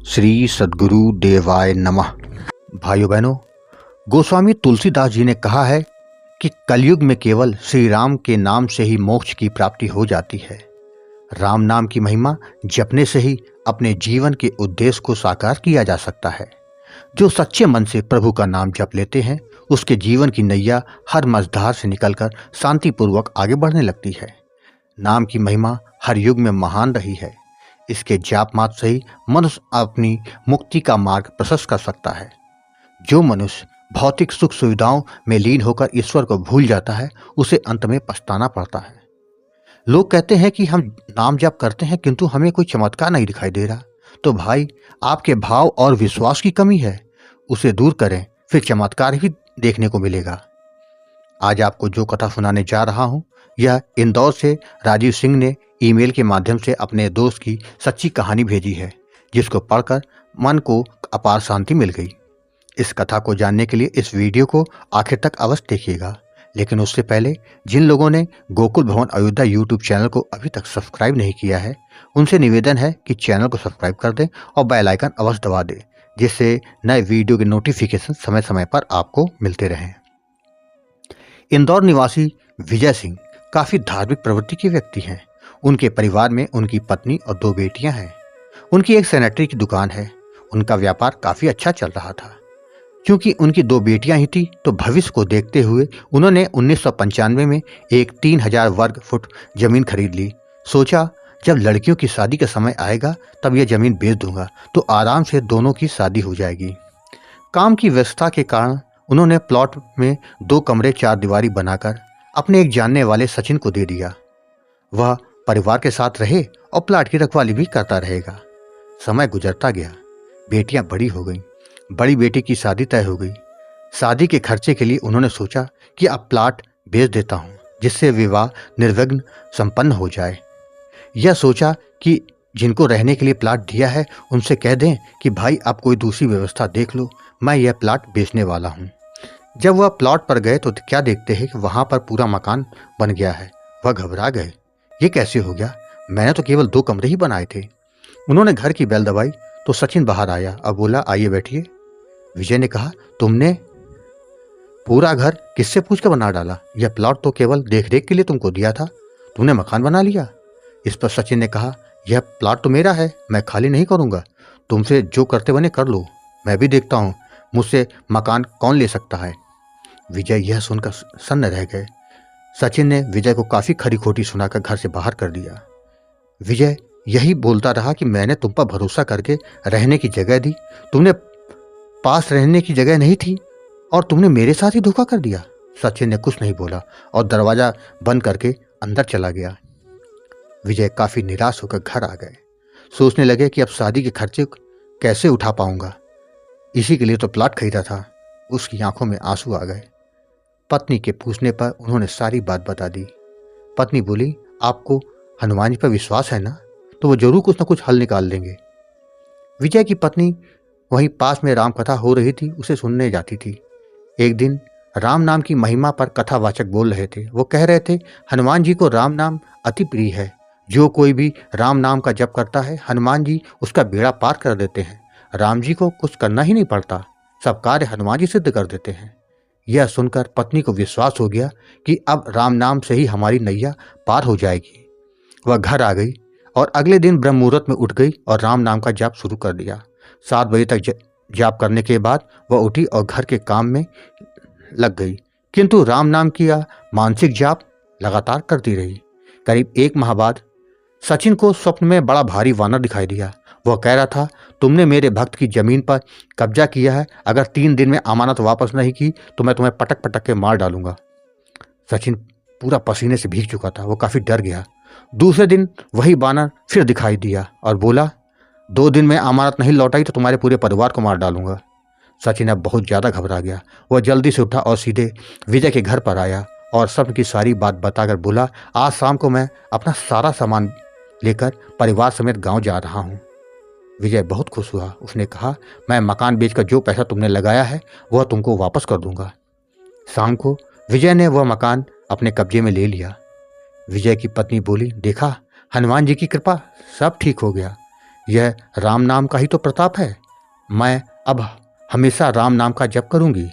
श्री सद्गुरु देवाय नमः। भाइयों बहनों, गोस्वामी तुलसीदास जी ने कहा है कि कलयुग में केवल श्री राम के नाम से ही मोक्ष की प्राप्ति हो जाती है। राम नाम की महिमा जपने से ही अपने जीवन के उद्देश्य को साकार किया जा सकता है। जो सच्चे मन से प्रभु का नाम जप लेते हैं, उसके जीवन की नैया हर मझधार से निकलकर शांतिपूर्वक आगे बढ़ने लगती है। नाम की महिमा हर युग में महान रही है। इसके जाप मात्र से ही मनुष्य अपनी मुक्ति का मार्ग प्रशस्त कर सकता है। जो मनुष्य भौतिक सुख सुविधाओं में लीन होकर ईश्वर को भूल जाता है, उसे अंत में पछताना पड़ता है। लोग कहते हैं कि हम नाम जाप करते हैं किंतु हमें कोई चमत्कार नहीं दिखाई दे रहा। तो भाई, आपके भाव और विश्वास की कमी है। उसे दूर करें, फिर चमत्कार ही देखने को मिलेगा। आज आपको जो कथा सुनाने जा रहा हूं, यह इंदौर से राजीव सिंह ने ईमेल के माध्यम से अपने दोस्त की सच्ची कहानी भेजी है, जिसको पढ़कर मन को अपार शांति मिल गई। इस कथा को जानने के लिए इस वीडियो को आखिर तक अवश्य देखिएगा। लेकिन उससे पहले जिन लोगों ने गोकुल भवन अयोध्या यूट्यूब चैनल को अभी तक सब्सक्राइब नहीं किया है, उनसे निवेदन है कि चैनल को सब्सक्राइब कर दें और बेल आइकन अवश्य दबा दें, जिससे नए वीडियो के नोटिफिकेशन समय समय पर आपको मिलते रहें। इंदौर निवासी विजय सिंह काफ़ी धार्मिक प्रवृत्ति के व्यक्ति हैं। उनके परिवार में उनकी पत्नी और 2 बेटियां हैं। उनकी एक सैनिटरी की दुकान है। उनका व्यापार काफ़ी अच्छा चल रहा था। क्योंकि उनकी 2 बेटियां ही थी, तो भविष्य को देखते हुए उन्होंने 1995 में एक 3000 वर्ग फुट जमीन खरीद ली। सोचा, जब लड़कियों की शादी का समय आएगा तब यह जमीन बेच दूंगा तो आराम से दोनों की शादी हो जाएगी। काम की व्यस्तता के कारण उन्होंने प्लॉट में 2 कमरे 4 दीवारी बनाकर अपने एक जानने वाले सचिन को दे दिया। वह परिवार के साथ रहे और प्लाट की रखवाली भी करता रहेगा। समय गुजरता गया। बेटियां बड़ी हो गईं। बड़ी बेटी की शादी तय हो गई। शादी के खर्चे के लिए उन्होंने सोचा कि अब प्लाट बेच देता हूं, जिससे विवाह निर्विघ्न संपन्न हो जाए। यह सोचा कि जिनको रहने के लिए प्लाट दिया है उनसे कह दें कि भाई आप कोई दूसरी व्यवस्था देख लो, मैं यह प्लाट बेचने वाला हूं। जब वह प्लॉट पर गए तो क्या देखते हैं कि वहां पर पूरा मकान बन गया है। वह घबरा गए। ये कैसे हो गया? मैंने तो केवल 2 कमरे ही बनाए थे। उन्होंने घर की बेल दबाई तो सचिन बाहर आया और बोला, आइए बैठिए। विजय ने कहा, तुमने पूरा घर किससे पूछ कर बना डाला? यह प्लॉट तो केवल देख रेख के लिए तुमको दिया था, तुमने मकान बना लिया। इस पर सचिन ने कहा, यह प्लॉट तो मेरा है, मैं खाली नहीं करूंगा। तुमसे जो करते बने कर लो, मैं भी देखता हूँ मुझसे मकान कौन ले सकता है। विजय यह सुनकर सन्न रह गए। सचिन ने विजय को काफी खरी खोटी सुनाकर घर से बाहर कर दिया। विजय यही बोलता रहा कि मैंने तुम पर भरोसा करके रहने की जगह दी, तुमने पास रहने की जगह नहीं थी और तुमने मेरे साथ ही धोखा कर दिया। सचिन ने कुछ नहीं बोला और दरवाजा बंद करके अंदर चला गया। विजय काफी निराश होकर घर आ गए। सोचने लगे कि अब शादी के खर्चे कैसे उठा पाऊंगा। इसी के लिए तो प्लॉट खरीदा था। उसकी आंखों में आंसू आ गए। पत्नी के पूछने पर उन्होंने सारी बात बता दी। पत्नी बोली, आपको हनुमान जी पर विश्वास है ना, तो वो जरूर कुछ ना कुछ हल निकाल देंगे। विजय की पत्नी वहीं पास में राम कथा हो रही थी, उसे सुनने जाती थी। एक दिन राम नाम की महिमा पर कथावाचक बोल रहे थे। वो कह रहे थे, हनुमान जी को राम नाम अति प्रिय है। जो कोई भी राम नाम का जप करता है, हनुमान जी उसका बेड़ा पार कर देते हैं। राम जी को कुछ करना ही नहीं पड़ता, सब कार्य हनुमान जी सिद्ध कर देते हैं। यह सुनकर पत्नी को विश्वास हो गया कि अब राम नाम से ही हमारी नैया पार हो जाएगी। वह घर आ गई और अगले दिन ब्रह्म मुहूर्त में उठ गई और राम नाम का जाप शुरू कर दिया। 7 बजे तक जाप करने के बाद वह उठी और घर के काम में लग गई, किंतु राम नाम की मानसिक जाप लगातार करती रही। करीब 1 माह बाद सचिन को स्वप्न में बड़ा भारी वानर दिखाई दिया। वह कह रहा था, तुमने मेरे भक्त की जमीन पर कब्जा किया है, अगर 3 दिन में अमानत वापस नहीं की तो मैं तुम्हें पटक पटक के मार डालूंगा। सचिन पूरा पसीने से भीग चुका था। वो काफी डर गया। दूसरे दिन वही वानर फिर दिखाई दिया और बोला, 2 दिन में अमानत नहीं लौटाई तो तुम्हारे पूरे परिवार को मार डालूंगा। सचिन अब बहुत ज्यादा घबरा गया। वह जल्दी से उठा और सीधे विजय के घर पर आया और सबकी सारी बात बताकर बोला, आज शाम को मैं अपना सारा सामान लेकर परिवार समेत गांव जा रहा हूं। विजय बहुत खुश हुआ। उसने कहा, मैं मकान बेचकर जो पैसा तुमने लगाया है वह तुमको वापस कर दूंगा। शाम को विजय ने वह मकान अपने कब्जे में ले लिया। विजय की पत्नी बोली, देखा हनुमान जी की कृपा, सब ठीक हो गया। यह राम नाम का ही तो प्रताप है। मैं अब हमेशा राम नाम का जप करूंगी।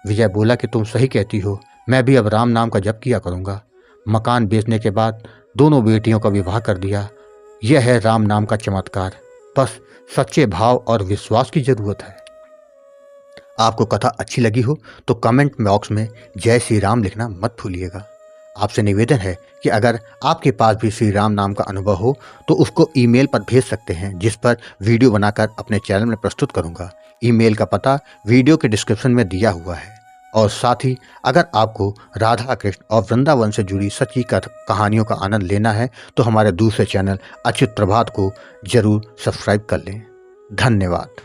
विजय बोला कि तुम सही कहती हो, मैं भी अब राम नाम का जप किया करूंगा। मकान बेचने के बाद दोनों बेटियों का विवाह कर दिया। यह है राम नाम का चमत्कार। बस सच्चे भाव और विश्वास की जरूरत है। आपको कथा अच्छी लगी हो तो कमेंट बॉक्स में जय श्री राम लिखना मत भूलिएगा। आपसे निवेदन है कि अगर आपके पास भी श्री राम नाम का अनुभव हो तो उसको ईमेल पर भेज सकते हैं, जिस पर वीडियो बनाकर अपने चैनल में प्रस्तुत करूंगा। ईमेल का पता वीडियो के डिस्क्रिप्शन में दिया हुआ है। और साथ ही अगर आपको राधा कृष्ण और वृंदावन से जुड़ी सच्ची कहानियों का आनंद लेना है तो हमारे दूसरे चैनल अच्युत प्रभात को जरूर सब्सक्राइब कर लें। धन्यवाद।